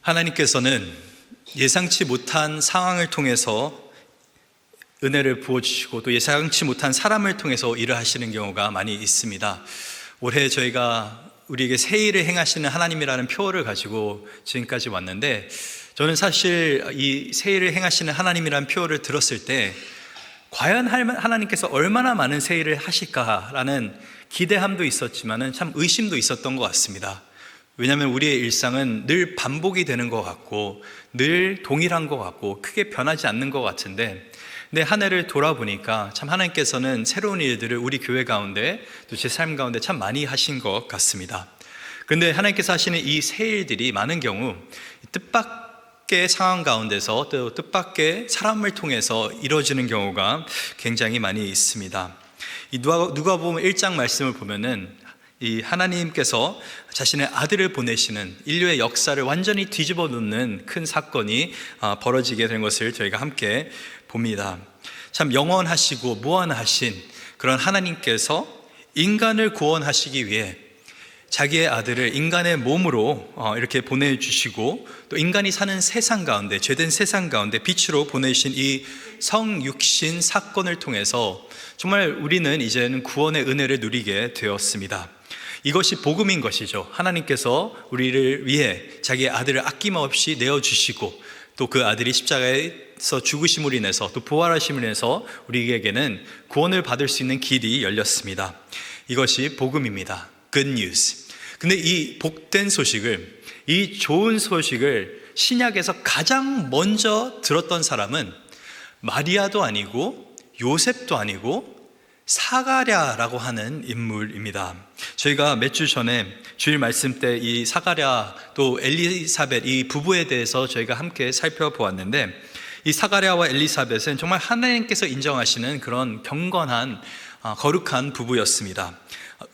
하나님께서는 예상치 못한 상황을 통해서 은혜를 부어주시고 또 예상치 못한 사람을 통해서 일을 하시는 경우가 많이 있습니다. 올해 저희가 우리에게 새 일을 행하시는 하나님이라는 표어를 가지고 지금까지 왔는데, 저는 사실 이 새 일을 행하시는 하나님이라는 표어를 들었을 때 과연 하나님께서 얼마나 많은 새 일을 하실까라는 기대함도 있었지만 참 의심도 있었던 것 같습니다. 왜냐하면 우리의 일상은 늘 반복이 되는 것 같고 늘 동일한 것 같고 크게 변하지 않는 것 같은데, 근데 한 해를 돌아보니까 참 하나님께서는 새로운 일들을 우리 교회 가운데 또 제 삶 가운데 참 많이 하신 것 같습니다. 그런데 하나님께서 하시는 이 새 일들이 많은 경우 뜻밖의 상황 가운데서 또 뜻밖의 사람을 통해서 이루어지는 경우가 굉장히 많이 있습니다. 이 누가복음 1장 말씀을 보면은 이 하나님께서 자신의 아들을 보내시는 인류의 역사를 완전히 뒤집어 놓는 큰 사건이 벌어지게 된 것을 저희가 함께 봅니다. 참 영원하시고 무한하신 그런 하나님께서 인간을 구원하시기 위해 자기의 아들을 인간의 몸으로 이렇게 보내주시고 또 인간이 사는 세상 가운데, 죄된 세상 가운데 빛으로 보내신 이 성육신 사건을 통해서 정말 우리는 이제는 구원의 은혜를 누리게 되었습니다. 이것이 복음인 것이죠. 하나님께서 우리를 위해 자기의 아들을 아낌없이 내어주시고 또 그 아들이 십자가에서 죽으심으로 인해서 또 부활하심으로 인해서 우리에게는 구원을 받을 수 있는 길이 열렸습니다. 이것이 복음입니다. Good news. 근데 이 복된 소식을, 이 좋은 소식을 신약에서 가장 먼저 들었던 사람은 마리아도 아니고 요셉도 아니고 사가랴라고 하는 인물입니다. 저희가 몇 주 전에 주일 말씀 때 이 사가랴 또 엘리사벳 이 부부에 대해서 저희가 함께 살펴보았는데, 이 사가랴와 엘리사벳은 정말 하나님께서 인정하시는 그런 경건한 거룩한 부부였습니다.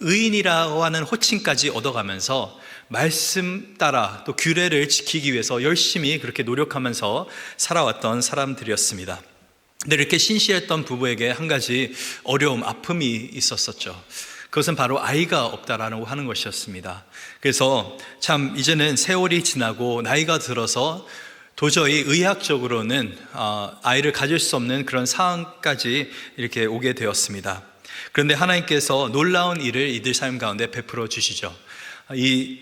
의인이라고 하는 호칭까지 얻어가면서 말씀 따라 또 규례를 지키기 위해서 열심히 그렇게 노력하면서 살아왔던 사람들이었습니다. 근데 이렇게 신실했던 부부에게 한 가지 어려움, 아픔이 있었었죠. 그것은 바로 아이가 없다라고 하는 것이었습니다. 그래서 참 이제는 세월이 지나고 나이가 들어서 도저히 의학적으로는 아이를 가질 수 없는 그런 상황까지 이렇게 오게 되었습니다. 그런데 하나님께서 놀라운 일을 이들 삶 가운데 베풀어 주시죠. 이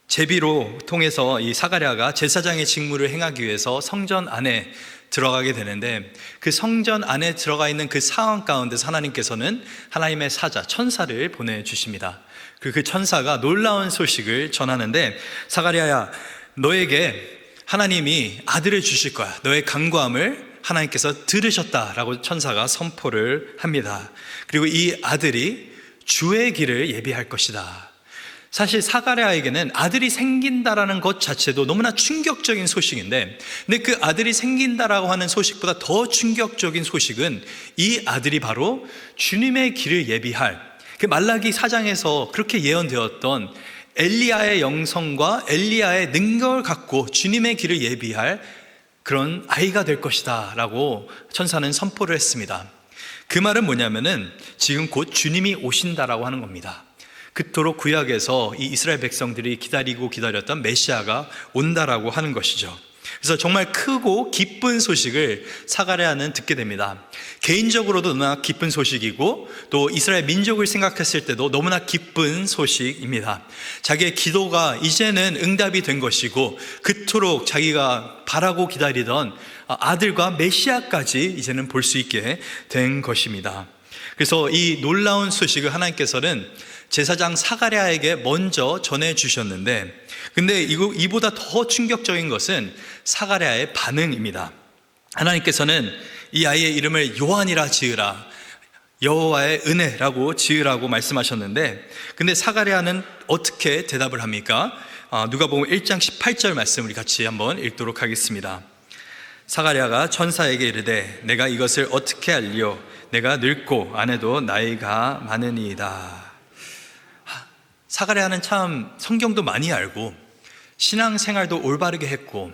제비로 통해서 이 사가랴가 제사장의 직무를 행하기 위해서 성전 안에 들어가게 되는데, 그 성전 안에 들어가 있는 그 상황 가운데서 하나님께서는 하나님의 사자, 천사를 보내주십니다. 그 천사가 놀라운 소식을 전하는데, 사가랴야, 너에게 하나님이 아들을 주실 거야. 너의 간구함을 하나님께서 들으셨다라고 천사가 선포를 합니다. 그리고 이 아들이 주의 길을 예비할 것이다. 사실 사가랴에게는 아들이 생긴다라는 것 자체도 너무나 충격적인 소식인데, 근데 그 아들이 생긴다라고 하는 소식보다 더 충격적인 소식은 이 아들이 바로 주님의 길을 예비할, 그 말라기 4장에서 그렇게 예언되었던 엘리야의 영성과 엘리야의 능력을 갖고 주님의 길을 예비할 그런 아이가 될 것이다 라고 천사는 선포를 했습니다. 그 말은 뭐냐면은 지금 곧 주님이 오신다라고 하는 겁니다. 그토록 구약에서 이 이스라엘 백성들이 기다리고 기다렸던 메시아가 온다라고 하는 것이죠. 그래서 정말 크고 기쁜 소식을 사가랴는 듣게 됩니다. 개인적으로도 너무나 기쁜 소식이고 또 이스라엘 민족을 생각했을 때도 너무나 기쁜 소식입니다. 자기의 기도가 이제는 응답이 된 것이고 그토록 자기가 바라고 기다리던 아들과 메시아까지 이제는 볼 수 있게 된 것입니다. 그래서 이 놀라운 소식을 하나님께서는 제사장 사가랴에게 먼저 전해주셨는데, 근데 이보다 더 충격적인 것은 사가랴의 반응입니다. 하나님께서는 이 아이의 이름을 요한이라 지으라, 여호와의 은혜라고 지으라고 말씀하셨는데, 근데 사가랴는 어떻게 대답을 합니까? 누가복음 1장 18절 말씀 우리 같이 한번 읽도록 하겠습니다. 사가랴가 천사에게 이르되 내가 이것을 어떻게 알리오? 내가 늙고 아내도 나이가 많으니이다. 사가랴는 참 성경도 많이 알고 신앙생활도 올바르게 했고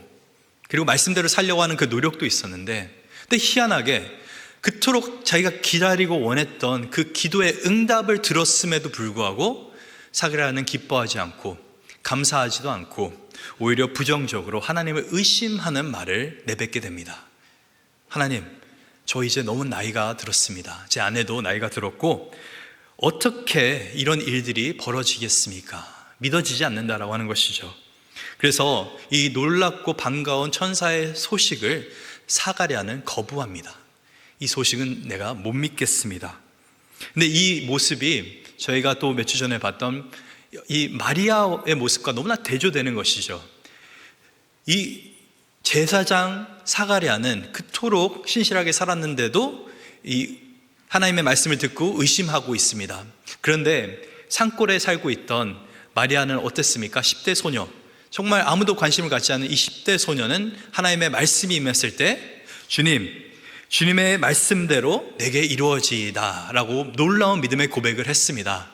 그리고 말씀대로 살려고 하는 그 노력도 있었는데, 근데 희한하게 그토록 자기가 기다리고 원했던 그 기도의 응답을 들었음에도 불구하고 사가랴는 기뻐하지 않고 감사하지도 않고 오히려 부정적으로 하나님을 의심하는 말을 내뱉게 됩니다. 하나님, 저 이제 너무 나이가 들었습니다. 제 아내도 나이가 들었고 어떻게 이런 일들이 벌어지겠습니까? 믿어지지 않는다라고 하는 것이죠. 그래서 이 놀랍고 반가운 천사의 소식을 사가랴는 거부합니다. 이 소식은 내가 못 믿겠습니다. 근데 이 모습이 저희가 또 몇 주 전에 봤던 이 마리아의 모습과 너무나 대조되는 것이죠. 이 제사장 사가랴는 그토록 신실하게 살았는데도 이 하나님의 말씀을 듣고 의심하고 있습니다. 그런데 산골에 살고 있던 마리아는 어땠습니까? 10대 소녀, 정말 아무도 관심을 갖지 않은 이 10대 소녀는 하나님의 말씀이 임했을 때 주님의 말씀대로 내게 이루어지이다 라고 놀라운 믿음의 고백을 했습니다.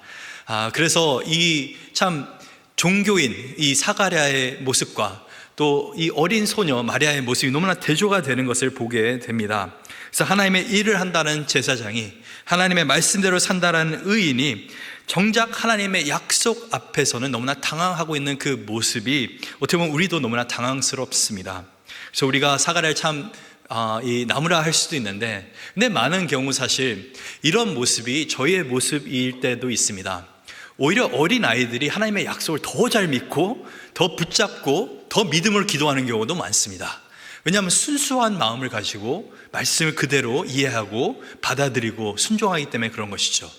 그래서 이 참 종교인 이 사가랴의 모습과 또 이 어린 소녀 마리아의 모습이 너무나 대조가 되는 것을 보게 됩니다. 그래서 하나님의 일을 한다는 제사장이, 하나님의 말씀대로 산다는 의인이 정작 하나님의 약속 앞에서는 너무나 당황하고 있는 그 모습이 어떻게 보면 우리도 너무나 당황스럽습니다. 그래서 우리가 사가랴를 참 이 나무라 할 수도 있는데, 근데 많은 경우 사실 이런 모습이 저희의 모습일 때도 있습니다. 오히려 어린 아이들이 하나님의 약속을 더 잘 믿고 더 붙잡고 더 믿음으로 기도하는 경우도 많습니다. 왜냐하면 순수한 마음을 가지고 말씀을 그대로 이해하고 받아들이고 순종하기 때문에 그런 것이죠.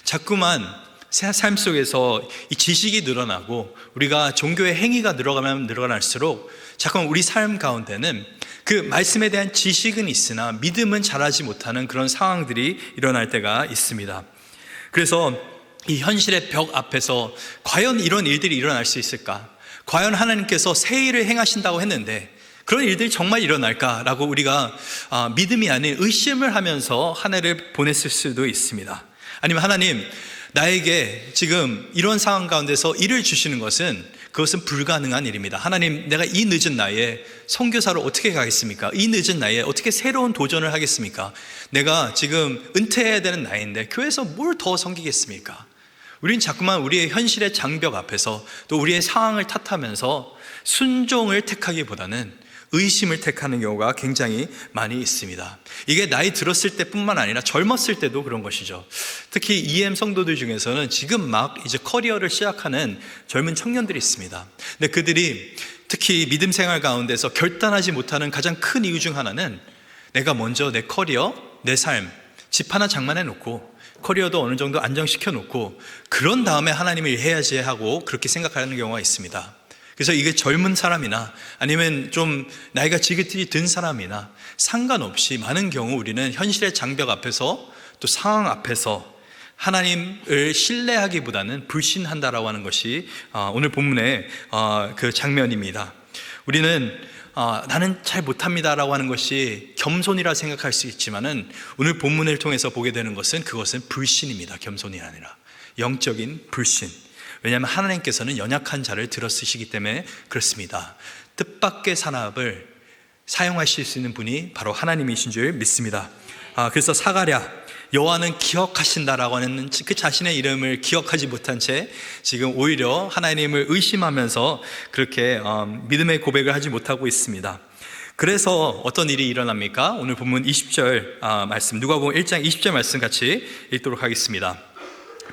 자꾸만 삶 속에서 이 지식이 늘어나고 우리가 종교의 행위가 늘어가면 늘어날수록 자꾸만 우리 삶 가운데는 그 말씀에 대한 지식은 있으나 믿음은 자라지 못하는 그런 상황들이 일어날 때가 있습니다. 그래서 이 현실의 벽 앞에서 과연 이런 일들이 일어날 수 있을까? 과연 하나님께서 새 일을 행하신다고 했는데 그런 일들이 정말 일어날까라고 우리가 믿음이 아닌 의심을 하면서 한 해를 보냈을 수도 있습니다. 아니면 하나님, 나에게 지금 이런 상황 가운데서 일을 주시는 것은 그것은 불가능한 일입니다. 하나님, 내가 이 늦은 나이에 선교사로 어떻게 가겠습니까? 이 늦은 나이에 어떻게 새로운 도전을 하겠습니까? 내가 지금 은퇴해야 되는 나이인데 교회에서 뭘 더 섬기겠습니까? 우린 자꾸만 우리의 현실의 장벽 앞에서 또 우리의 상황을 탓하면서 순종을 택하기보다는 의심을 택하는 경우가 굉장히 많이 있습니다. 이게 나이 들었을 때뿐만 아니라 젊었을 때도 그런 것이죠. 특히 EM 성도들 중에서는 지금 막 이제 커리어를 시작하는 젊은 청년들이 있습니다. 근데 그들이 특히 믿음 생활 가운데서 결단하지 못하는 가장 큰 이유 중 하나는 내가 먼저 내 커리어, 내 삶, 집 하나 장만해 놓고 커리어도 어느 정도 안정시켜 놓고 그런 다음에 하나님을 해야지 하고 그렇게 생각하는 경우가 있습니다. 그래서 이게 젊은 사람이나 아니면 좀 나이가 지긋이 든 사람이나 상관없이 많은 경우 우리는 현실의 장벽 앞에서 또 상황 앞에서 하나님을 신뢰하기보다는 불신한다라고 하는 것이 오늘 본문의 그 장면입니다. 우리는 나는 잘 못합니다라고 하는 것이 겸손이라 생각할 수 있지만은 오늘 본문을 통해서 보게 되는 것은 그것은 불신입니다. 겸손이 아니라 영적인 불신. 왜냐하면 하나님께서는 연약한 자를 들어 쓰시기 때문에 그렇습니다. 뜻밖의 산업을 사용하실 수 있는 분이 바로 하나님이신 줄 믿습니다. 그래서 사가랴, 여호와는 기억하신다라고 하는 그 자신의 이름을 기억하지 못한 채 지금 오히려 하나님을 의심하면서 그렇게 믿음의 고백을 하지 못하고 있습니다. 그래서 어떤 일이 일어납니까? 오늘 본문 20절 말씀, 누가복음 1장 20절 말씀 같이 읽도록 하겠습니다.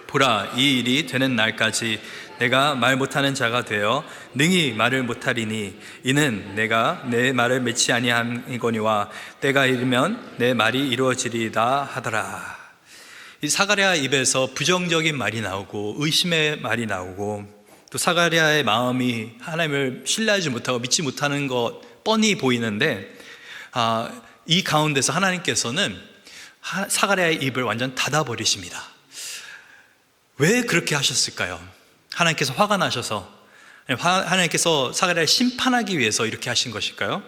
보라, 이 일이 되는 날까지 내가 말 못하는 자가 되어 능히 말을 못하리니 이는 내가 내 말을 맺지 아니함이거니와 때가 이르면 내 말이 이루어지리이다 하더라. 이 사가랴 입에서 부정적인 말이 나오고 의심의 말이 나오고 또 사가랴의 마음이 하나님을 신뢰하지 못하고 믿지 못하는 것 뻔히 보이는데 이 가운데서 하나님께서는 사가랴의 입을 완전 닫아버리십니다. 왜 그렇게 하셨을까요? 하나님께서 화가 나셔서, 하나님께서 사가랴를 심판하기 위해서 이렇게 하신 것일까요?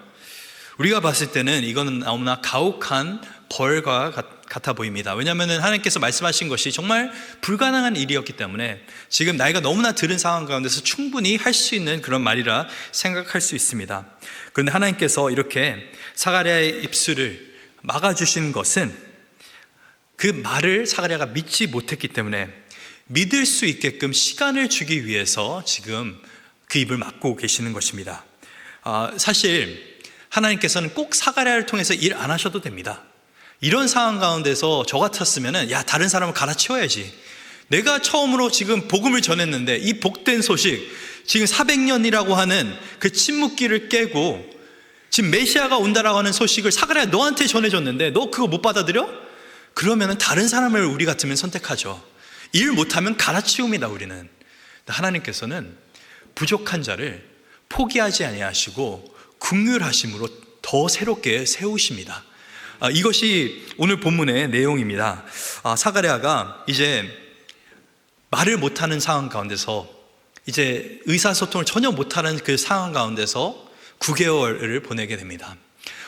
우리가 봤을 때는 이거는 너무나 가혹한 벌과 같아 보입니다. 왜냐하면 하나님께서 말씀하신 것이 정말 불가능한 일이었기 때문에 지금 나이가 너무나 들은 상황 가운데서 충분히 할 수 있는 그런 말이라 생각할 수 있습니다. 그런데 하나님께서 이렇게 사가랴의 입술을 막아주신 것은 그 말을 사가랴가 믿지 못했기 때문에 믿을 수 있게끔 시간을 주기 위해서 지금 그 입을 막고 계시는 것입니다. 사실 하나님께서는 꼭 사가랴를 통해서 일 안 하셔도 됩니다. 이런 상황 가운데서 저 같았으면 야, 다른 사람을 갈아치워야지. 내가 처음으로 지금 복음을 전했는데 이 복된 소식, 지금 400년이라고 하는 그 침묵기를 깨고 지금 메시아가 온다라고 하는 소식을 사가랴 너한테 전해줬는데 너 그거 못 받아들여? 그러면 다른 사람을 우리 같으면 선택하죠. 일 못하면 갈아치웁니다. 우리는. 하나님께서는 부족한 자를 포기하지 아니하시고 긍휼하심으로 더 새롭게 세우십니다. 이것이 오늘 본문의 내용입니다. 사가랴가 이제 말을 못하는 상황 가운데서, 이제 의사소통을 전혀 못하는 그 상황 가운데서 9개월을 보내게 됩니다.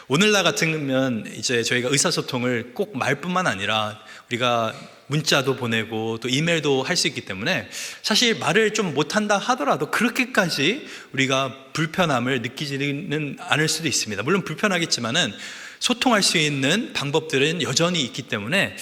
오늘날 같으면 이제 저희가 의사소통을 꼭 말뿐만 아니라 우리가 문자도 보내고 또 이메일도 할 수 있기 때문에 사실 말을 좀 못한다 하더라도 그렇게까지 우리가 불편함을 느끼지는 않을 수도 있습니다. 물론 불편하겠지만은 소통할 수 있는 방법들은 여전히 있기 때문에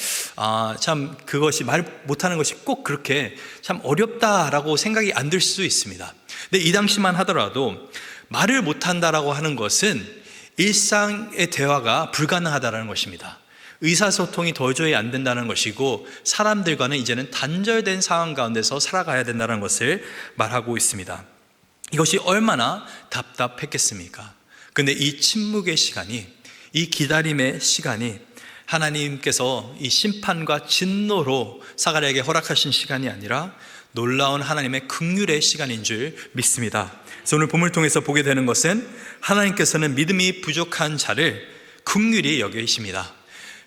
참 그것이 말 못하는 것이 꼭 그렇게 참 어렵다라고 생각이 안 들 수도 있습니다. 근데 이 당시만 하더라도 말을 못한다라고 하는 것은 일상의 대화가 불가능하다라는 것입니다. 의사소통이 도저히 안 된다는 것이고 사람들과는 이제는 단절된 상황 가운데서 살아가야 된다는 것을 말하고 있습니다. 이것이 얼마나 답답했겠습니까? 근데 이 침묵의 시간이, 이 기다림의 시간이 하나님께서 이 심판과 진노로 사가랴에게 허락하신 시간이 아니라 놀라운 하나님의 긍휼의 시간인 줄 믿습니다. 그래서 오늘 본문을 통해서 보게 되는 것은 하나님께서는 믿음이 부족한 자를 긍휼히 여기십니다.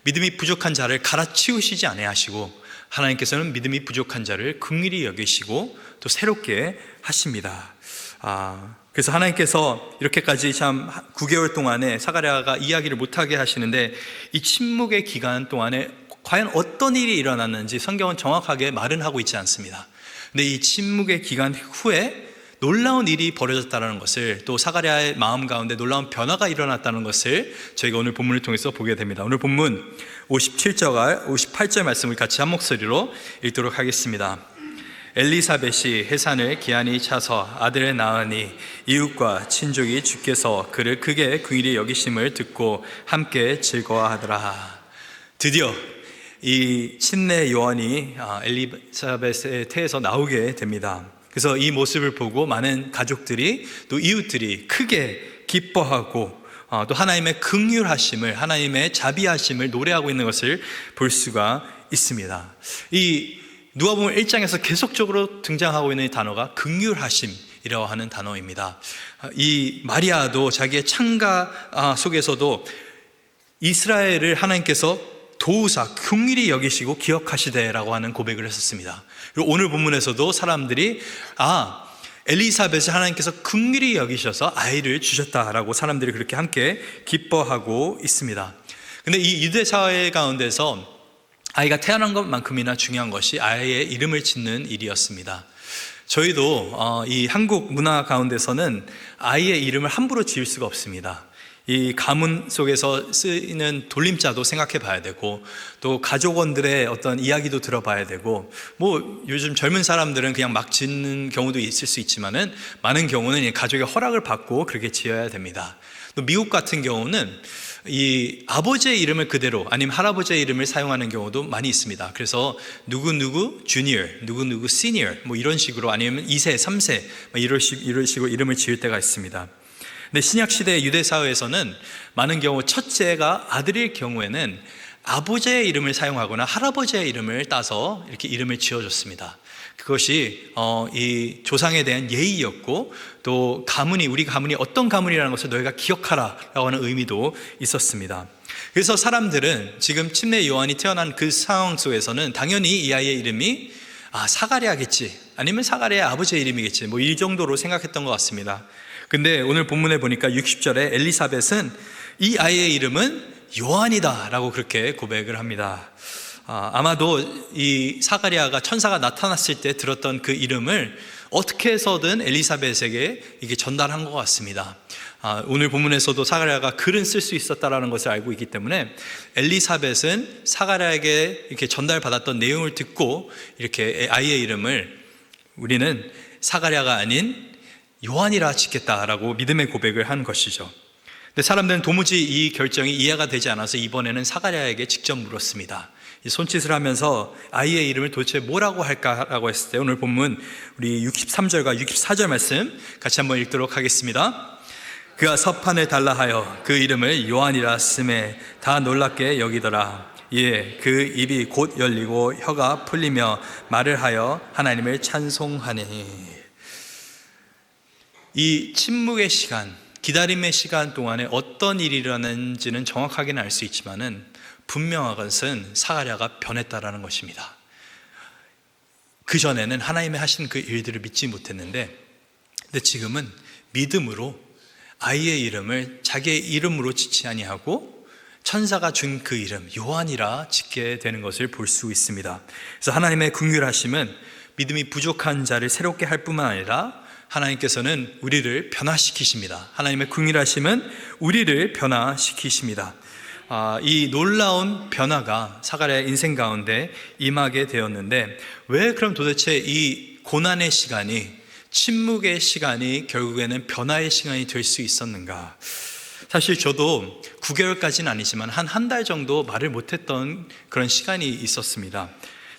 믿음이 부족한 자를 갈아치우시지 아니하시고 하나님께서는 믿음이 부족한 자를 긍휼히 여기시고 또 새롭게 하십니다. 그래서 하나님께서 이렇게까지 참 9개월 동안에 사가랴가 이야기를 못하게 하시는데 이 침묵의 기간 동안에 과연 어떤 일이 일어났는지 성경은 정확하게 말은 하고 있지 않습니다. 근데 이 침묵의 기간 후에 놀라운 일이 벌어졌다는 것을, 또 사가랴의 마음 가운데 놀라운 변화가 일어났다는 것을 저희가 오늘 본문을 통해서 보게 됩니다. 오늘 본문 57절, 58절 말씀을 같이 한 목소리로 읽도록 하겠습니다. 엘리사벳이 해산을 기한이 차서 아들을 낳으니 이웃과 친족이 주께서 그를 크게 긍휼히 여기심을 듣고 함께 즐거워하더라. 드디어 이 침례 요한이 엘리사벳의 태에서 나오게 됩니다. 그래서 이 모습을 보고 많은 가족들이, 또 이웃들이 크게 기뻐하고 또 하나님의 긍휼하심을, 하나님의 자비하심을 노래하고 있는 것을 볼 수가 있습니다. 이 누가복음 1장에서 계속적으로 등장하고 있는 이 단어가 긍휼하심이라고 하는 단어입니다. 이 마리아도 자기의 창가 속에서도 이스라엘을 하나님께서 도우사 긍휼히 여기시고 기억하시되라고 하는 고백을 했었습니다. 그리고 오늘 본문에서도 사람들이 엘리사벳을 하나님께서 긍휼히 여기셔서 아이를 주셨다라고 사람들이 그렇게 함께 기뻐하고 있습니다. 근데 이 유대 사회 가운데서 아이가 태어난 것만큼이나 중요한 것이 아이의 이름을 짓는 일이었습니다. 저희도 이 한국 문화 가운데서는 아이의 이름을 함부로 지을 수가 없습니다. 이 가문 속에서 쓰이는 돌림자도 생각해 봐야 되고, 또 가족원들의 어떤 이야기도 들어봐야 되고, 뭐 요즘 젊은 사람들은 그냥 막 짓는 경우도 있을 수 있지만은 많은 경우는 가족의 허락을 받고 그렇게 지어야 됩니다. 또 미국 같은 경우는 이 아버지의 이름을 그대로, 아니면 할아버지의 이름을 사용하는 경우도 많이 있습니다. 그래서 누구누구 주니어, 누구누구 시니어 뭐 이런 식으로, 아니면 2세, 3세 이런 식으로 이름을 지을 때가 있습니다. 근데 신약시대 유대 사회에서는 많은 경우 첫째가 아들일 경우에는 아버지의 이름을 사용하거나 할아버지의 이름을 따서 이렇게 이름을 지어줬습니다. 그것이 이 조상에 대한 예의였고, 또 가문이, 우리 가문이 어떤 가문이라는 것을 너희가 기억하라라고 하는 의미도 있었습니다. 그래서 사람들은 지금 침례 요한이 태어난 그 상황 속에서는 당연히 이 아이의 이름이 사가랴겠지, 아니면 사가랴의 아버지의 이름이겠지, 뭐 이 정도로 생각했던 것 같습니다. 근데 오늘 본문에 보니까 60절에 엘리사벳은 이 아이의 이름은 요한이다 라고 그렇게 고백을 합니다. 아마도 이 사가랴가 천사가 나타났을 때 들었던 그 이름을 어떻게 해서든 엘리사벳에게 이게 전달한 것 같습니다. 오늘 본문에서도 사가랴가 글은 쓸 수 있었다라는 것을 알고 있기 때문에 엘리사벳은 사가랴에게 이렇게 전달받았던 내용을 듣고 이렇게 아이의 이름을 우리는 사가랴가 아닌 요한이라 짓겠다라고 믿음의 고백을 한 것이죠. 근데 사람들은 도무지 이 결정이 이해가 되지 않아서 이번에는 사가랴에게 직접 물었습니다. 이 손짓을 하면서 아이의 이름을 도대체 뭐라고 할까라고 했을 때 오늘 본문 우리 63절과 64절 말씀 같이 한번 읽도록 하겠습니다. 그가 서판을 달라 하여 그 이름을 요한이라 쓰매 다 놀랍게 여기더라. 예, 그 입이 곧 열리고 혀가 풀리며 말을 하여 하나님을 찬송하니. 이 침묵의 시간, 기다림의 시간 동안에 어떤 일이 일어났는지는 정확하게는 알 수 있지만은 분명한 것은 사가랴가 변했다라는 것입니다. 그전에는 하나님의 하신 그 일들을 믿지 못했는데, 근데 지금은 믿음으로 아이의 이름을 자기의 이름으로 짓지 아니하고 천사가 준 그 이름 요한이라 짓게 되는 것을 볼 수 있습니다. 그래서 하나님의 긍휼하심은 믿음이 부족한 자를 새롭게 할 뿐만 아니라 하나님께서는 우리를 변화시키십니다. 하나님의 긍휼하심은 우리를 변화시키십니다. 이 놀라운 변화가 사가랴의 인생 가운데 임하게 되었는데, 왜 그럼 도대체 이 고난의 시간이, 침묵의 시간이 결국에는 변화의 시간이 될 수 있었는가? 사실 저도 9개월까지는 아니지만 한 달 정도 말을 못했던 그런 시간이 있었습니다.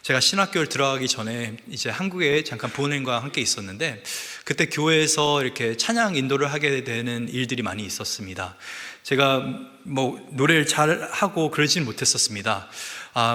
제가 신학교를 들어가기 전에 이제 한국에 잠깐 부모님과 함께 있었는데, 그때 교회에서 이렇게 찬양 인도를 하게 되는 일들이 많이 있었습니다. 제가 뭐 노래를 잘 하고 그러진 못했었습니다.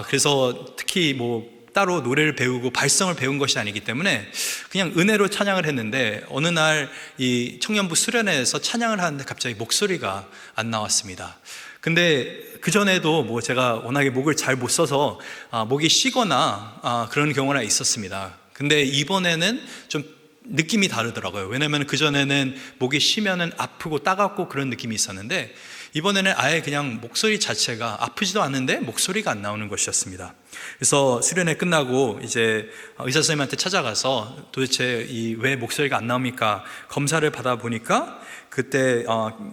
그래서 특히 뭐 따로 노래를 배우고 발성을 배운 것이 아니기 때문에 그냥 은혜로 찬양을 했는데, 어느 날 이 청년부 수련회에서 찬양을 하는데 갑자기 목소리가 안 나왔습니다. 근데 그전에도 뭐 제가 워낙에 목을 잘 못 써서 목이 쉬거나 그런 경우가 있었습니다. 근데 이번에는 좀 느낌이 다르더라고요. 왜냐면 그전에는 목이 쉬면은 아프고 따갑고 그런 느낌이 있었는데, 이번에는 아예 그냥 목소리 자체가 아프지도 않은데 목소리가 안 나오는 것이었습니다. 그래서 수련회 끝나고 이제 의사 선생님한테 찾아가서 도대체 왜 목소리가 안 나옵니까? 검사를 받아보니까 그때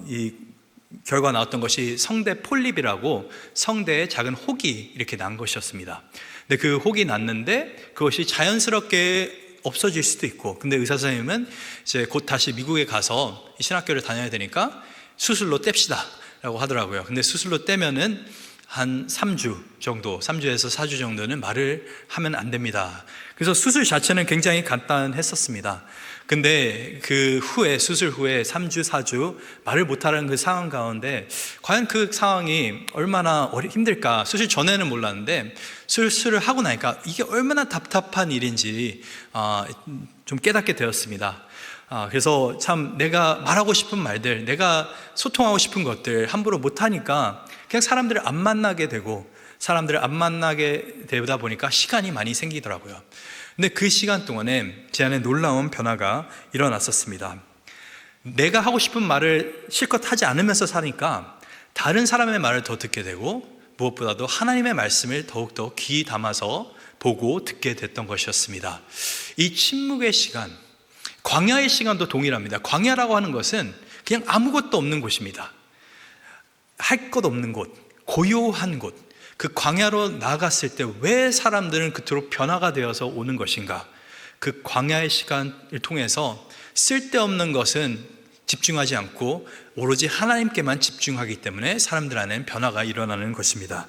이 결과 나왔던 것이 성대 폴립이라고 성대에 작은 혹이 이렇게 난 것이었습니다. 근데 그 혹이 났는데 그것이 자연스럽게 없어질 수도 있고, 근데 의사 선생님은 이제 곧 다시 미국에 가서 신학교를 다녀야 되니까 수술로 뗍시다 라고 하더라고요. 근데 수술로 떼면은 한 3주 정도, 3주에서 4주 정도는 말을 하면 안 됩니다. 그래서 수술 자체는 굉장히 간단했었습니다. 근데 그 후에, 수술 후에 3주, 4주 말을 못하는 그 상황 가운데 과연 그 상황이 얼마나 힘들까? 수술 전에는 몰랐는데 수술을 하고 나니까 이게 얼마나 답답한 일인지 좀 깨닫게 되었습니다. 그래서 참 내가 말하고 싶은 말들, 내가 소통하고 싶은 것들 함부로 못하니까 그냥 사람들을 안 만나게 되고, 사람들을 안 만나게 되다 보니까 시간이 많이 생기더라고요. 근데 그 시간 동안에 제 안에 놀라운 변화가 일어났었습니다. 내가 하고 싶은 말을 실컷 하지 않으면서 사니까 다른 사람의 말을 더 듣게 되고, 무엇보다도 하나님의 말씀을 더욱더 귀 담아서 보고 듣게 됐던 것이었습니다. 이 침묵의 시간, 광야의 시간도 동일합니다. 광야라고 하는 것은 그냥 아무것도 없는 곳입니다. 할 것 없는 곳, 고요한 곳. 그 광야로 나갔을 때 왜 사람들은 그토록 변화가 되어서 오는 것인가? 그 광야의 시간을 통해서 쓸데없는 것은 집중하지 않고 오로지 하나님께만 집중하기 때문에 사람들 안에는 변화가 일어나는 것입니다.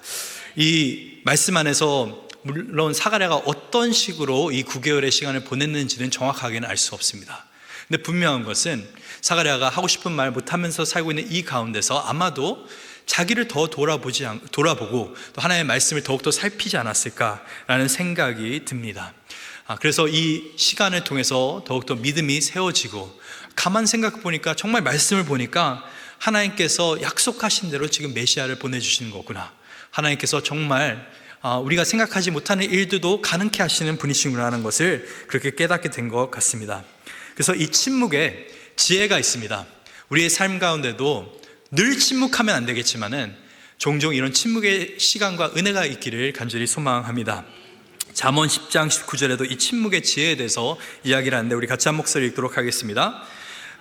이 말씀 안에서 물론 사가랴가 어떤 식으로 이 9개월의 시간을 보냈는지는 정확하게는 알 수 없습니다. 근데 분명한 것은 사가랴가 하고 싶은 말 못하면서 살고 있는 이 가운데서 아마도 자기를 더 돌아보고 또 하나님의 말씀을 더욱더 살피지 않았을까라는 생각이 듭니다. 그래서 이 시간을 통해서 더욱더 믿음이 세워지고, 가만 생각해 보니까 정말 말씀을 보니까 하나님께서 약속하신 대로 지금 메시아를 보내주시는 거구나, 하나님께서 정말 우리가 생각하지 못하는 일들도 가능케 하시는 분이시구나 하는 것을 그렇게 깨닫게 된 것 같습니다. 그래서 이 침묵에 지혜가 있습니다. 우리의 삶 가운데도 늘 침묵하면 안 되겠지만은 종종 이런 침묵의 시간과 은혜가 있기를 간절히 소망합니다. 잠언 10장 19절에도 이 침묵의 지혜에 대해서 이야기를 하는데, 우리 같이 한 목소리 읽도록 하겠습니다.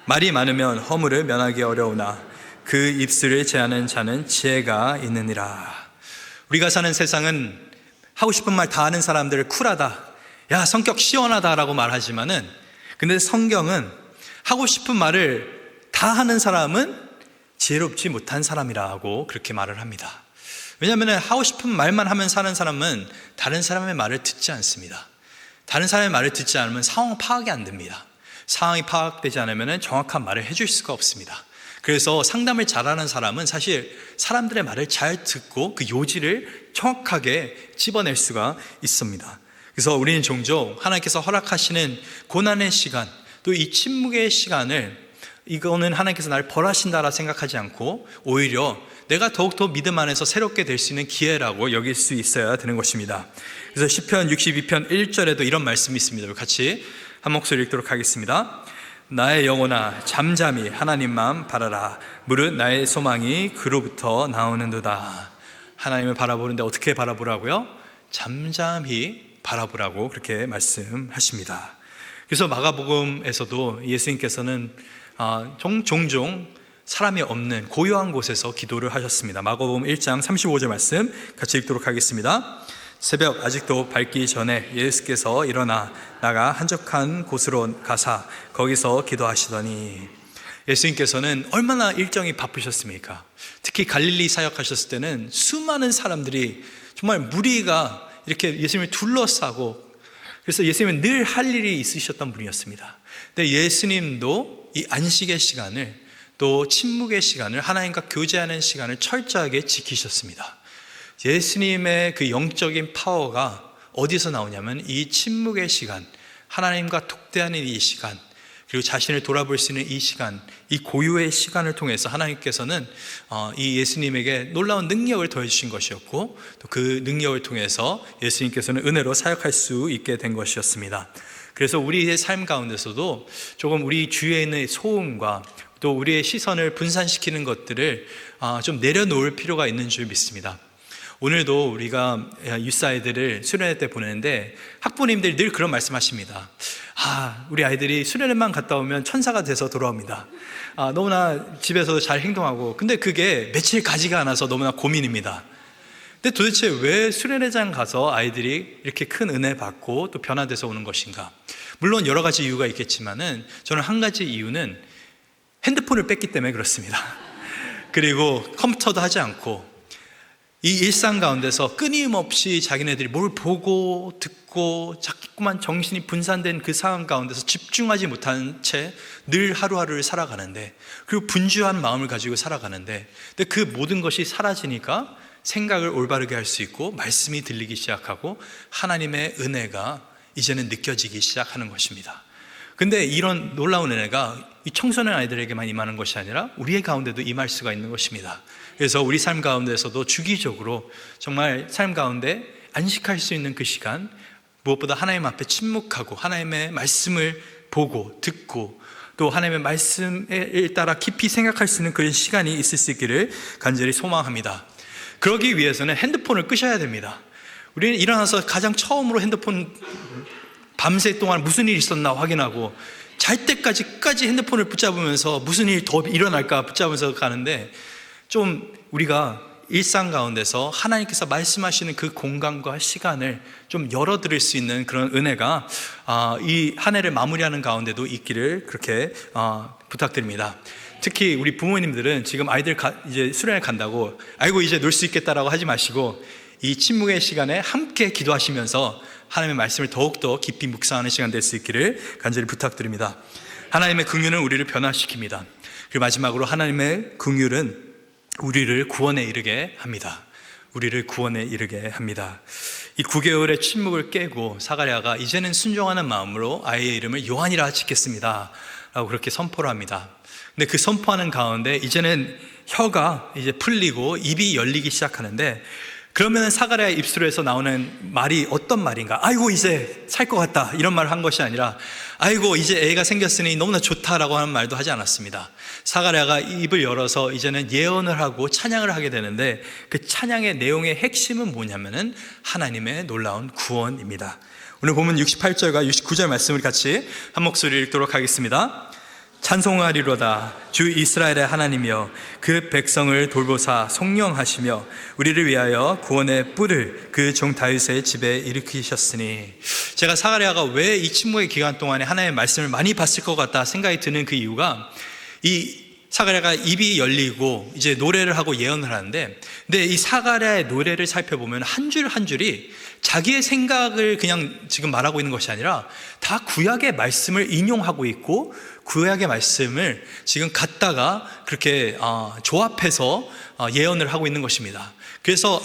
말이 많으면 허물을 면하기 어려우나 그 입술을 제하는 자는 지혜가 있느니라. 우리가 사는 세상은 하고 싶은 말 다 하는 사람들을 쿨하다, 야 성격 시원하다 라고 말하지만은, 근데 성경은 하고 싶은 말을 다 하는 사람은 지혜롭지 못한 사람이라고 그렇게 말을 합니다. 왜냐하면 하고 싶은 말만 하면 사는 사람은 다른 사람의 말을 듣지 않습니다. 다른 사람의 말을 듣지 않으면 상황 파악이 안 됩니다. 상황이 파악되지 않으면 정확한 말을 해줄 수가 없습니다. 그래서 상담을 잘하는 사람은 사실 사람들의 말을 잘 듣고 그 요지를 정확하게 집어낼 수가 있습니다. 그래서 우리는 종종 하나님께서 허락하시는 고난의 시간, 또 이 침묵의 시간을 이거는 하나님께서 나를 벌하신다라 생각하지 않고 오히려 내가 더욱더 믿음 안에서 새롭게 될 수 있는 기회라고 여길 수 있어야 되는 것입니다. 그래서 시편 62편 1절에도 이런 말씀이 있습니다. 우리 같이 한 목소리 읽도록 하겠습니다. 나의 영혼아 잠잠히 하나님만 바라라. 무릇 나의 소망이 그로부터 나오는도다. 하나님을 바라보는데 어떻게 바라보라고요? 잠잠히 바라보라고 그렇게 말씀하십니다. 그래서 마가복음에서도 예수님께서는 종종 사람이 없는 고요한 곳에서 기도를 하셨습니다. 마가복음 1장 35절 말씀 같이 읽도록 하겠습니다. 새벽 아직도 밝기 전에 예수께서 일어나 나가 한적한 곳으로 가사 거기서 기도하시더니, 예수님께서는 얼마나 일정이 바쁘셨습니까? 특히 갈릴리 사역하셨을 때는 수많은 사람들이 정말 무리가 이렇게 예수님을 둘러싸고, 그래서 예수님은 늘 할 일이 있으셨던 분이었습니다. 근데 예수님도 이 안식의 시간을, 또 침묵의 시간을, 하나님과 교제하는 시간을 철저하게 지키셨습니다. 예수님의 그 영적인 파워가 어디서 나오냐면 이 침묵의 시간, 하나님과 독대하는 이 시간, 그리고 자신을 돌아볼 수 있는 이 시간, 이 고요의 시간을 통해서 하나님께서는 이 예수님에게 놀라운 능력을 더해주신 것이었고, 또 그 능력을 통해서 예수님께서는 은혜로 사역할 수 있게 된 것이었습니다. 그래서 우리의 삶 가운데서도 조금 우리 주위에 있는 소음과 또 우리의 시선을 분산시키는 것들을 좀 내려놓을 필요가 있는 줄 믿습니다. 오늘도 우리가 유스 아이들을 수련회 때 보내는데 학부모님들이 늘 그런 말씀하십니다. 우리 아이들이 수련회만 갔다 오면 천사가 돼서 돌아옵니다. 너무나 집에서도 잘 행동하고, 근데 그게 며칠 가지가 않아서 너무나 고민입니다. 근데 도대체 왜 수련회장 가서 아이들이 이렇게 큰 은혜 받고 또 변화돼서 오는 것인가? 물론 여러 가지 이유가 있겠지만은 저는 한 가지 이유는 핸드폰을 뺐기 때문에 그렇습니다. 그리고 컴퓨터도 하지 않고 이 일상 가운데서 끊임없이 자기네들이 뭘 보고 듣고 자꾸만 정신이 분산된 그 상황 가운데서 집중하지 못한 채 늘 하루하루를 살아가는데, 그리고 분주한 마음을 가지고 살아가는데, 근데 그 모든 것이 사라지니까 생각을 올바르게 할 수 있고 말씀이 들리기 시작하고 하나님의 은혜가 이제는 느껴지기 시작하는 것입니다. 근데 이런 놀라운 은혜가 이 청소년 아이들에게만 임하는 것이 아니라 우리의 가운데도 임할 수가 있는 것입니다. 그래서 우리 삶 가운데서도 주기적으로 정말 삶 가운데 안식할 수 있는 그 시간, 무엇보다 하나님 앞에 침묵하고 하나님의 말씀을 보고 듣고 또 하나님의 말씀에 따라 깊이 생각할 수 있는 그런 시간이 있을 수 있기를 간절히 소망합니다. 그러기 위해서는 핸드폰을 끄셔야 됩니다. 우리는 일어나서 가장 처음으로 핸드폰 밤새 동안 무슨 일이 있었나 확인하고, 잘 때까지 핸드폰을 붙잡으면서 무슨 일이 더 일어날까 붙잡으면서 가는데, 좀 우리가 일상 가운데서 하나님께서 말씀하시는 그 공간과 시간을 좀 열어드릴 수 있는 그런 은혜가 이 한 해를 마무리하는 가운데도 있기를 그렇게 부탁드립니다. 특히 우리 부모님들은 지금 아이들 이제 수련회 간다고 아이고 이제 놀 수 있겠다라고 하지 마시고, 이 침묵의 시간에 함께 기도하시면서 하나님의 말씀을 더욱더 깊이 묵상하는 시간 될 수 있기를 간절히 부탁드립니다. 하나님의 긍휼은 우리를 변화시킵니다. 그리고 마지막으로 하나님의 긍휼은 우리를 구원에 이르게 합니다. 우리를 구원에 이르게 합니다. 이 9개월의 침묵을 깨고 사가랴가 이제는 순종하는 마음으로 아이의 이름을 요한이라 짓겠습니다 라고 그렇게 선포를 합니다. 근데 그 선포하는 가운데 이제는 혀가 이제 풀리고 입이 열리기 시작하는데, 그러면 사가랴의 입술에서 나오는 말이 어떤 말인가? 아이고 이제 살 것 같다 이런 말을 한 것이 아니라, 아이고 이제 애가 생겼으니 너무나 좋다라고 하는 말도 하지 않았습니다. 사가랴가 입을 열어서 이제는 예언을 하고 찬양을 하게 되는데, 그 찬양의 내용의 핵심은 뭐냐면은 하나님의 놀라운 구원입니다. 오늘 보면 68절과 69절 말씀을 같이 한 목소리 읽도록 하겠습니다. 찬송하리로다. 주 이스라엘의 하나님이여 그 백성을 돌보사 성령하시며 우리를 위하여 구원의 뿔을 그 종 다윗의 집에 일으키셨으니. 제가 사가랴가 왜 이 침묵의 기간 동안에 하나님의 말씀을 많이 봤을 것 같다 생각이 드는 그 이유가, 이 사가랴가 입이 열리고 이제 노래를 하고 예언을 하는데, 근데 이 사가랴의 노래를 살펴보면 한 줄 한 줄이 자기의 생각을 그냥 지금 말하고 있는 것이 아니라 다 구약의 말씀을 인용하고 있고, 구약의 말씀을 지금 갖다가 그렇게 조합해서 예언을 하고 있는 것입니다. 그래서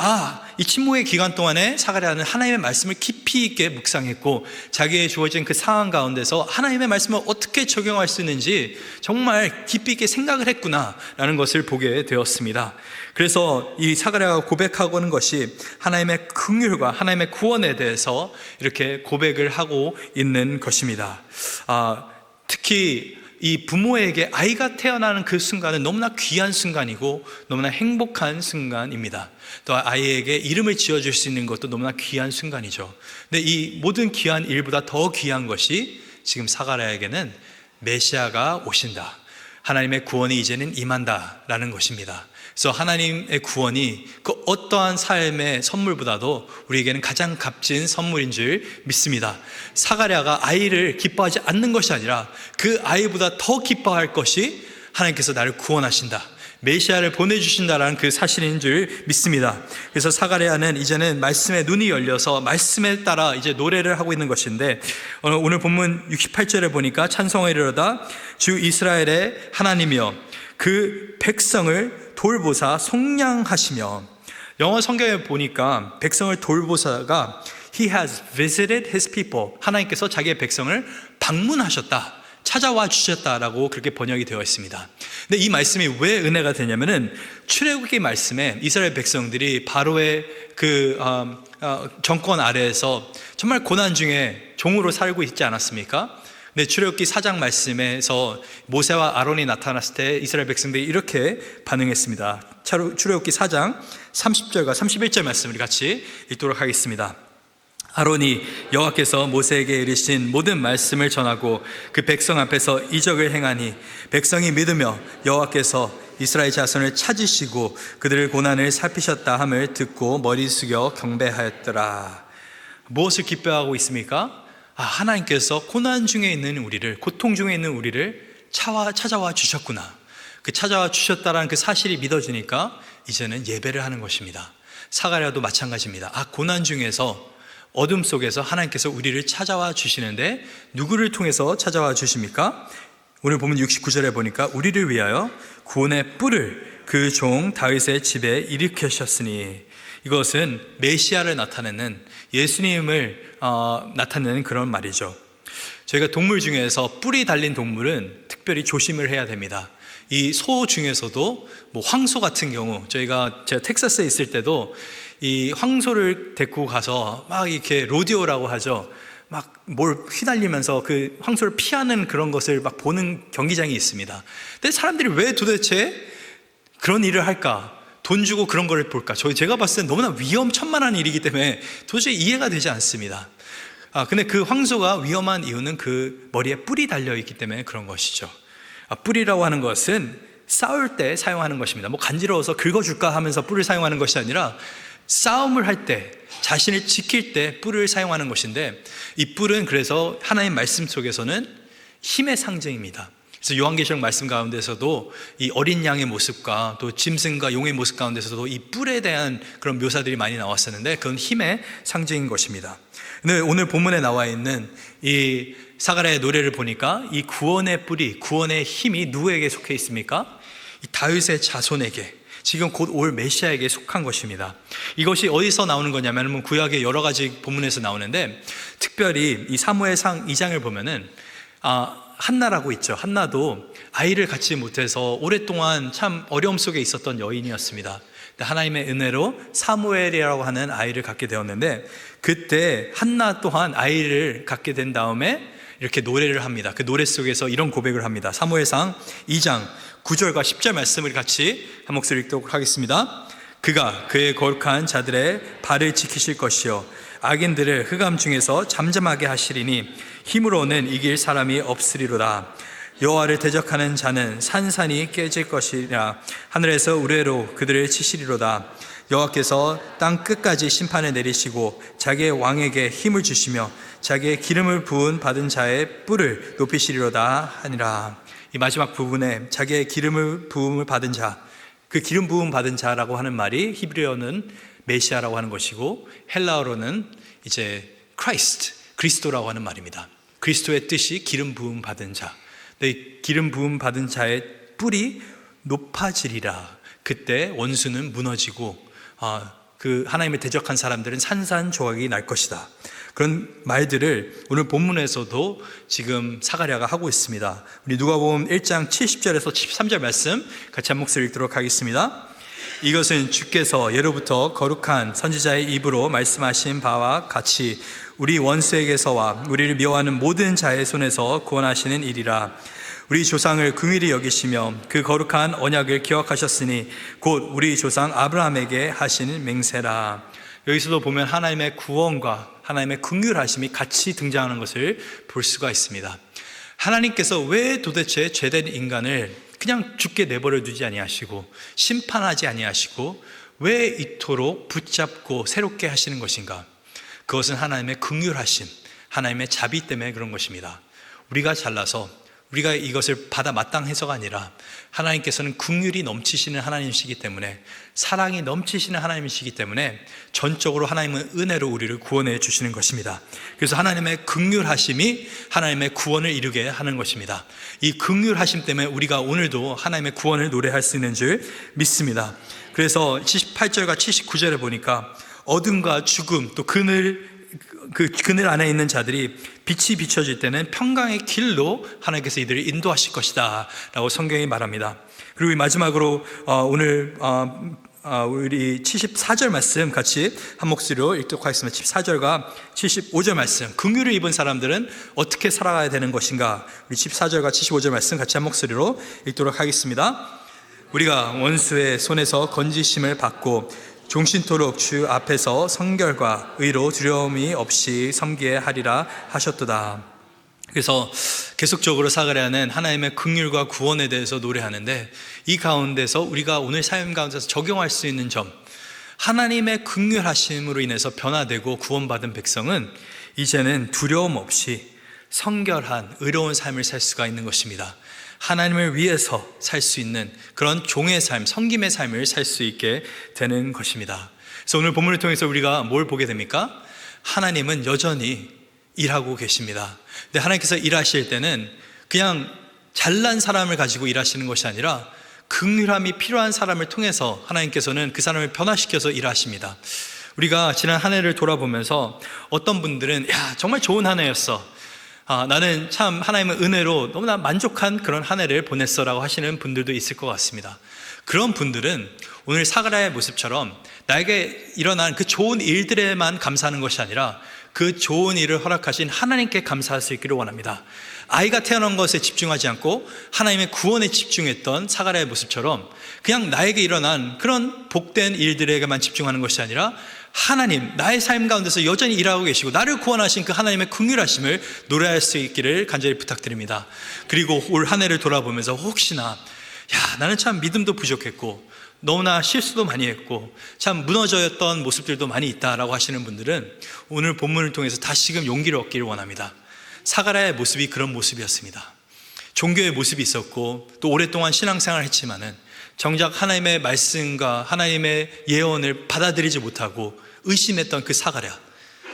이 침묵의 기간 동안에 사가랴는 하나님의 말씀을 깊이 있게 묵상했고, 자기의 주어진 그 상황 가운데서 하나님의 말씀을 어떻게 적용할 수 있는지 정말 깊이 있게 생각을 했구나라는 것을 보게 되었습니다. 그래서 이 사가랴가 고백하고 있는 것이 하나님의 긍휼과 하나님의 구원에 대해서 이렇게 고백을 하고 있는 것입니다. 특히 이 부모에게 아이가 태어나는 그 순간은 너무나 귀한 순간이고 너무나 행복한 순간입니다. 또 아이에게 이름을 지어줄 수 있는 것도 너무나 귀한 순간이죠. 근데 이 모든 귀한 일보다 더 귀한 것이 지금 사가랴에게는 메시아가 오신다, 하나님의 구원이 이제는 임한다라는 것입니다. 그래서 하나님의 구원이 그 어떠한 삶의 선물보다도 우리에게는 가장 값진 선물인 줄 믿습니다. 사가랴가 아이를 기뻐하지 않는 것이 아니라 그 아이보다 더 기뻐할 것이 하나님께서 나를 구원하신다, 메시아를 보내주신다라는 그 사실인 줄 믿습니다. 그래서 사가랴는 이제는 말씀에 눈이 열려서 말씀에 따라 이제 노래를 하고 있는 것인데, 오늘 본문 68절에 보니까 찬송하리로다. 주 이스라엘의 하나님이여 그 백성을 돌보사 속량하시며, 영어 성경에 보니까 백성을 돌보사가 He has visited his people, 하나님께서 자기의 백성을 방문하셨다, 찾아와 주셨다라고 그렇게 번역이 되어 있습니다. 근데 이 말씀이 왜 은혜가 되냐면은 출애굽기 말씀에 이스라엘 백성들이 바로의 그 정권 아래에서 정말 고난 중에 종으로 살고 있지 않았습니까? 네, 출애굽기 4장 말씀에서 모세와 아론이 나타났을 때 이스라엘 백성들이 이렇게 반응했습니다. 출애굽기 4장 30절과 31절 말씀을 같이 읽도록 하겠습니다. 아론이 여호와께서 모세에게 이르신 모든 말씀을 전하고 그 백성 앞에서 이적을 행하니 백성이 믿으며 여호와께서 이스라엘 자손을 찾으시고 그들의 고난을 살피셨다 함을 듣고 머리 숙여 경배하였더라. 무엇을 기뻐하고 있습니까? 하나님께서 고난 중에 있는 우리를, 고통 중에 있는 우리를 찾아와 주셨구나, 그 찾아와 주셨다라는 그 사실이 믿어지니까 이제는 예배를 하는 것입니다. 사가랴도 마찬가지입니다. 고난 중에서, 어둠 속에서 하나님께서 우리를 찾아와 주시는데 누구를 통해서 찾아와 주십니까? 오늘 보면 69절에 보니까 우리를 위하여 구원의 뿔을 그 종 다윗의 집에 일으키셨으니, 이것은 메시아를 나타내는, 예수님을 나타내는 그런 말이죠. 저희가 동물 중에서 뿔이 달린 동물은 특별히 조심을 해야 됩니다. 이 소 중에서도 황소 같은 경우, 제가 텍사스에 있을 때도 이 황소를 데리고 가서 막 이렇게 로디오라고 하죠. 막 뭘 휘날리면서 그 황소를 피하는 그런 것을 막 보는 경기장이 있습니다. 근데 사람들이 왜 도대체 그런 일을 할까? 돈 주고 그런 거를 볼까? 제가 봤을 때 너무나 위험천만한 일이기 때문에 도저히 이해가 되지 않습니다. 근데 그 황소가 위험한 이유는 그 머리에 뿔이 달려있기 때문에 그런 것이죠. 뿔이라고 하는 것은 싸울 때 사용하는 것입니다. 간지러워서 긁어줄까 하면서 뿔을 사용하는 것이 아니라 싸움을 할 때, 자신을 지킬 때 뿔을 사용하는 것인데, 이 뿔은 그래서 하나님 말씀 속에서는 힘의 상징입니다. 그래서 요한계시록 말씀 가운데서도 이 어린 양의 모습과 또 짐승과 용의 모습 가운데서도 이 뿔에 대한 그런 묘사들이 많이 나왔었는데, 그건 힘의 상징인 것입니다. 근데 오늘 본문에 나와 있는 이 사가랴의 노래를 보니까 이 구원의 뿔이, 구원의 힘이 누구에게 속해 있습니까? 이 다윗의 자손에게, 지금 곧 올 메시아에게 속한 것입니다. 이것이 어디서 나오는 거냐면 구약의 여러 가지 본문에서 나오는데, 특별히 이 사무엘상 2장을 보면은 한나라고 있죠. 한나도 아이를 갖지 못해서 오랫동안 참 어려움 속에 있었던 여인이었습니다. 하나님의 은혜로 사무엘이라고 하는 아이를 갖게 되었는데, 그때 한나 또한 아이를 갖게 된 다음에 이렇게 노래를 합니다. 그 노래 속에서 이런 고백을 합니다. 사무엘상 2장 9절과 10절 말씀을 같이 한 목소리 읽도록 하겠습니다. 그가 그의 거룩한 자들의 발을 지키실 것이요 악인들을 흑암 중에서 잠잠하게 하시리니 힘으로는 이길 사람이 없으리로다. 여호와를 대적하는 자는 산산이 깨질 것이라. 하늘에서 우레로 그들을 치시리로다. 여호와께서 땅 끝까지 심판을 내리시고 자기의 왕에게 힘을 주시며 자기의 기름을 부은 받은 자의 뿔을 높이시리로다 하니라. 이 마지막 부분에 자기의 기름을 부음을 받은 자, 그 기름 부음 받은 자라고 하는 말이 히브리어는 메시아라고 하는 것이고 헬라어로는 이제 크라이스트, 그리스도라고 하는 말입니다. 그리스도의 뜻이 기름 부음 받은 자. 기름 부음 받은 자의 뿔이 높아지리라. 그때 원수는 무너지고 그 하나님을 대적한 사람들은 산산조각이 날 것이다. 그런 말들을 오늘 본문에서도 지금 사가랴가 하고 있습니다. 우리 누가복음 1장 70절에서 73절 말씀 같이 한 목소리 읽도록 하겠습니다. 이것은 주께서 예로부터 거룩한 선지자의 입으로 말씀하신 바와 같이 우리 원수에게서와 우리를 미워하는 모든 자의 손에서 구원하시는 일이라. 우리 조상을 긍휼히 여기시며 그 거룩한 언약을 기억하셨으니 곧 우리 조상 아브라함에게 하시는 맹세라. 여기서도 보면 하나님의 구원과 하나님의 긍휼하심이 같이 등장하는 것을 볼 수가 있습니다. 하나님께서 왜 도대체 죄된 인간을 그냥 죽게 내버려 두지 아니하시고 심판하지 아니하시고 왜 이토록 붙잡고 새롭게 하시는 것인가? 그것은 하나님의 긍휼하심, 하나님의 자비 때문에 그런 것입니다. 우리가 잘나서 우리가 이것을 받아 마땅해서가 아니라 하나님께서는 긍휼이 넘치시는 하나님이시기 때문에, 사랑이 넘치시는 하나님이시기 때문에 전적으로 하나님은 은혜로 우리를 구원해 주시는 것입니다. 그래서 하나님의 긍휼하심이 하나님의 구원을 이루게 하는 것입니다. 이 긍휼하심 때문에 우리가 오늘도 하나님의 구원을 노래할 수 있는 줄 믿습니다. 그래서 78절과 79절에 보니까 어둠과 죽음 또 그 그늘 안에 있는 자들이 빛이 비춰질 때는 평강의 길로 하나님께서 이들을 인도하실 것이다 라고 성경이 말합니다. 그리고 마지막으로 오늘 우리 74절 말씀 같이 한 목소리로 읽도록 하겠습니다. 74절과 75절 말씀, 긍휼을 입은 사람들은 어떻게 살아가야 되는 것인가? 우리 14절과 75절 말씀 같이 한 목소리로 읽도록 하겠습니다. 우리가 원수의 손에서 건지심을 받고 종신토록 주 앞에서 성결과 의로 두려움이 없이 섬기게 하리라 하셨도다. 그래서 계속적으로 사가랴는 하나님의 긍휼과 구원에 대해서 노래하는데, 이 가운데서 우리가 오늘 삶 가운데서 적용할 수 있는 점, 하나님의 긍휼하심으로 인해서 변화되고 구원받은 백성은 이제는 두려움 없이 성결한 의로운 삶을 살 수가 있는 것입니다. 하나님을 위해서 살 수 있는 그런 종의 삶, 섬김의 삶을 살 수 있게 되는 것입니다. 그래서 오늘 본문을 통해서 우리가 뭘 보게 됩니까? 하나님은 여전히 일하고 계십니다. 근데 하나님께서 일하실 때는 그냥 잘난 사람을 가지고 일하시는 것이 아니라 긍휼함이 필요한 사람을 통해서 하나님께서는 그 사람을 변화시켜서 일하십니다. 우리가 지난 한 해를 돌아보면서 어떤 분들은 정말 좋은 한 해였어, 나는 참 하나님의 은혜로 너무나 만족한 그런 한 해를 보냈어 라고 하시는 분들도 있을 것 같습니다. 그런 분들은 오늘 사가랴의 모습처럼 나에게 일어난 그 좋은 일들에만 감사하는 것이 아니라 그 좋은 일을 허락하신 하나님께 감사할 수 있기를 원합니다. 아이가 태어난 것에 집중하지 않고 하나님의 구원에 집중했던 사가랴의 모습처럼 그냥 나에게 일어난 그런 복된 일들에게만 집중하는 것이 아니라 하나님, 나의 삶 가운데서 여전히 일하고 계시고 나를 구원하신 그 하나님의 긍휼하심을 노래할 수 있기를 간절히 부탁드립니다. 그리고 올 한 해를 돌아보면서 혹시나 나는 참 믿음도 부족했고 너무나 실수도 많이 했고 참 무너졌던 모습들도 많이 있다라고 하시는 분들은 오늘 본문을 통해서 다시금 용기를 얻기를 원합니다. 사가랴의 모습이 그런 모습이었습니다. 종교의 모습이 있었고 또 오랫동안 신앙생활을 했지만은 정작 하나님의 말씀과 하나님의 예언을 받아들이지 못하고 의심했던 그 사가랴,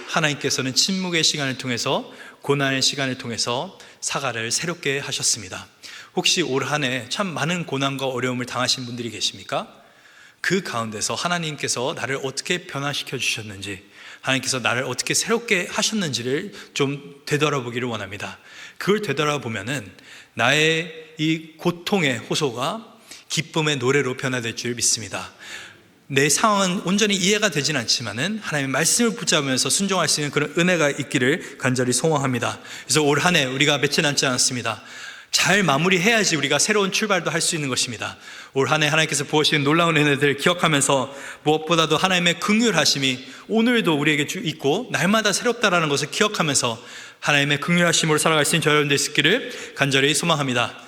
하나님께서는 침묵의 시간을 통해서, 고난의 시간을 통해서 사가랴를 새롭게 하셨습니다. 혹시 올 한 해 참 많은 고난과 어려움을 당하신 분들이 계십니까? 그 가운데서 하나님께서 나를 어떻게 변화시켜 주셨는지, 하나님께서 나를 어떻게 새롭게 하셨는지를 좀 되돌아보기를 원합니다. 그걸 되돌아보면은 나의 이 고통의 호소가 기쁨의 노래로 변화될 줄 믿습니다. 내 상황은 온전히 이해가 되진 않지만은 하나님의 말씀을 붙잡으면서 순종할 수 있는 그런 은혜가 있기를 간절히 소망합니다. 그래서 올 한 해 우리가 며칠 남지 않았습니다. 잘 마무리해야지 우리가 새로운 출발도 할 수 있는 것입니다. 올 한 해 하나님께서 부어주신 놀라운 은혜들을 기억하면서 무엇보다도 하나님의 긍휼하심이 오늘도 우리에게 있고 날마다 새롭다라는 것을 기억하면서 하나님의 긍휼하심으로 살아갈 수 있는 저 여러분들 있기를 간절히 소망합니다.